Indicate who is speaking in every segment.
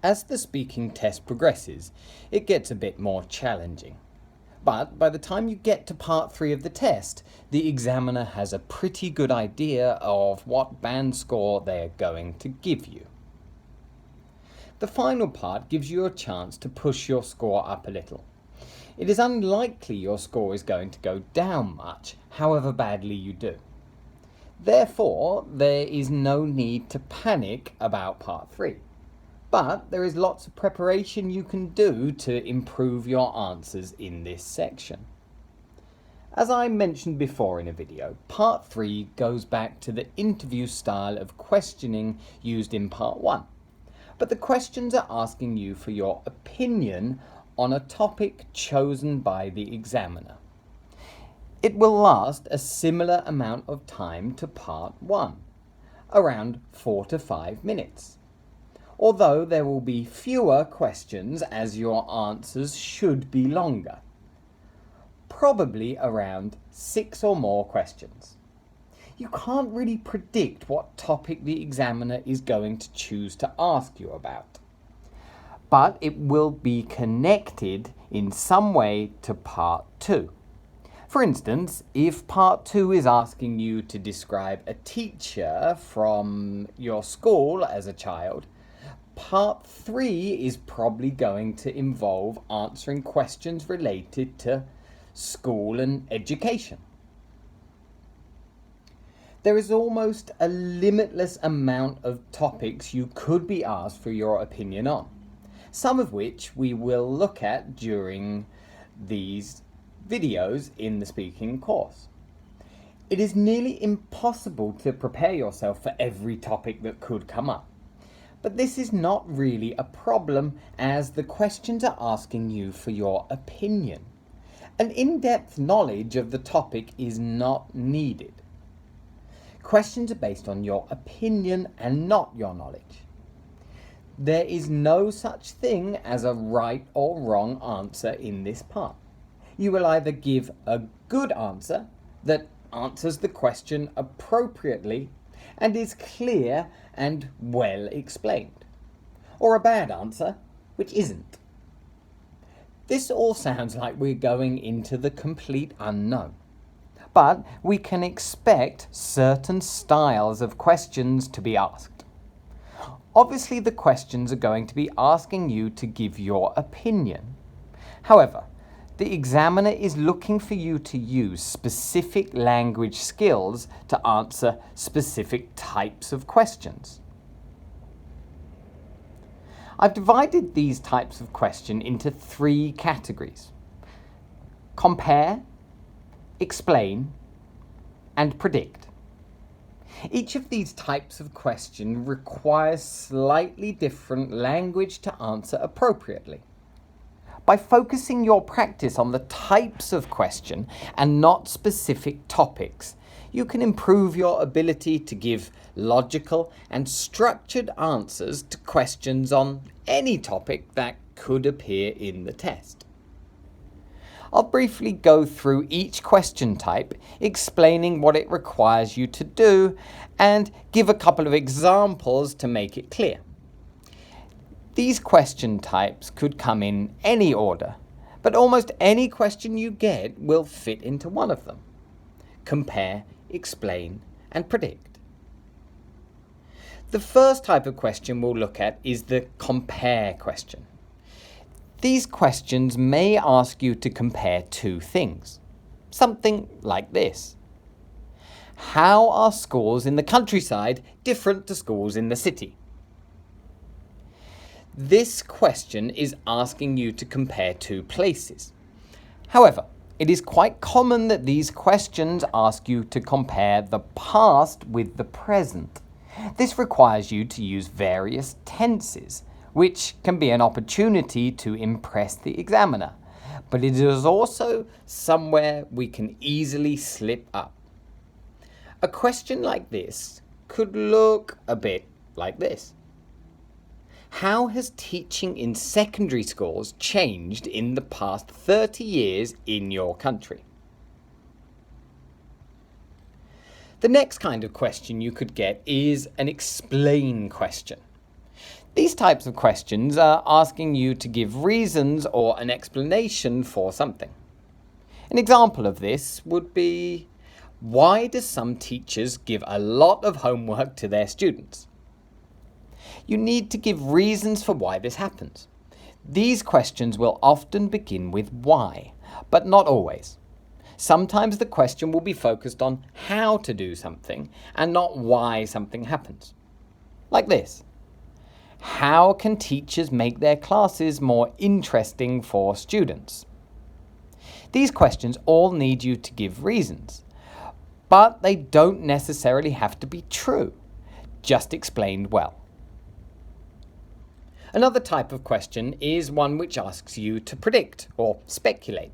Speaker 1: As the speaking test progresses, it gets a bit more challenging. But by the time you get to part 3 of the test, the examiner has a pretty good idea of what band score they are going to give you. The final part gives you a chance to push your score up a little. It is unlikely your score is going to go down much, however badly you do. Therefore, there is no need to panic about part 3. But there is lots of preparation you can do to improve your answers in this section. As I mentioned before in a video, part 3 goes back to the interview style of questioning used in part 1. But the questions are asking you for your opinion on a topic chosen by the examiner. It will last a similar amount of time to part 1, around 4 to 5 minutes. Although there will be fewer questions as your answers should be longer. Probably around 6 or more questions. You can't really predict what topic the examiner is going to choose to ask you about. But it will be connected in some way to part 2. For instance, if part 2 is asking you to describe a teacher from your school as a child, part 3 is probably going to involve answering questions related to school and education. There is almost a limitless amount of topics you could be asked for your opinion on, some of which we will look at during these videos in the speaking course. It is nearly impossible to prepare yourself for every topic that could come up. But this is not really a problem, as the questions are asking you for your opinion. An in-depth knowledge of the topic is not needed. Questions are based on your opinion and not your knowledge. There is no such thing as a right or wrong answer in this part. You will either give a good answer that answers the question appropriately and is clear and well explained, or a bad answer which isn't. This all sounds like we're going into the complete unknown, but we can expect certain styles of questions to be asked. Obviously, the questions are going to be asking you to give your opinion. However, the examiner is looking for you to use specific language skills to answer specific types of questions. I've divided these types of question into 3 categories: compare, explain, and predict. Each of these types of question requires slightly different language to answer appropriately. By focusing your practice on the types of question and not specific topics, you can improve your ability to give logical and structured answers to questions on any topic that could appear in the test. I'll briefly go through each question type, explaining what it requires you to do, and give a couple of examples to make it clear. These question types could come in any order, but almost any question you get will fit into one of them: compare, explain, and predict. The first type of question we'll look at is the compare question. These questions may ask you to compare 2 things. Something like this: how are schools in the countryside different to schools in the city? This question is asking you to compare 2 places. However, it is quite common that these questions ask you to compare the past with the present. This requires you to use various tenses, which can be an opportunity to impress the examiner. But it is also somewhere we can easily slip up. A question like this could look a bit like this: how has teaching in secondary schools changed in the past 30 years in your country? The next kind of question you could get is an explain question. These types of questions are asking you to give reasons or an explanation for something. An example of this would be, why do some teachers give a lot of homework to their students? You need to give reasons for why this happens. These questions will often begin with why, but not always. Sometimes the question will be focused on how to do something and not why something happens. Like this. How can teachers make their classes more interesting for students? These questions all need you to give reasons, but they don't necessarily have to be true, just explained well. Another type of question is one which asks you to predict or speculate.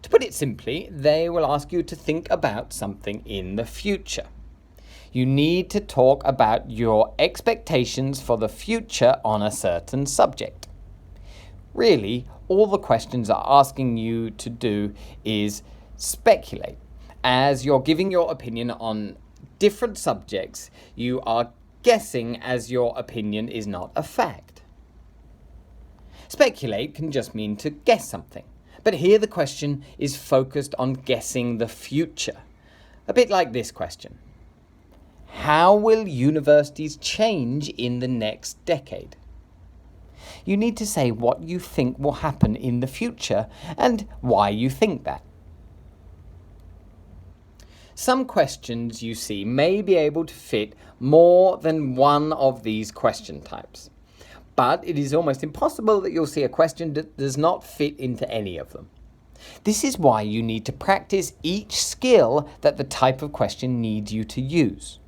Speaker 1: To put it simply, they will ask you to think about something in the future. You need to talk about your expectations for the future on a certain subject. Really, all the questions are asking you to do is speculate. As you're giving your opinion on different subjects, you are guessing as your opinion is not a fact. Speculate can just mean to guess something, but here the question is focused on guessing the future. A bit like this question. How will universities change in the next decade? You need to say what you think will happen in the future and why you think that. Some questions you see may be able to fit more than one of these question types, but it is almost impossible that you'll see a question that does not fit into any of them. This is why you need to practice each skill that the type of question needs you to use.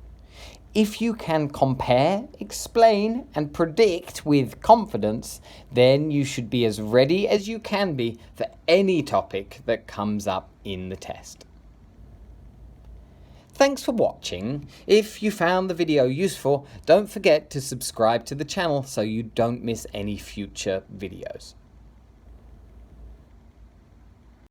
Speaker 1: If you can compare, explain, and predict with confidence, then you should be as ready as you can be for any topic that comes up in the test. Thanks for watching. If you found the video useful, don't forget to subscribe to the channel so you don't miss any future videos.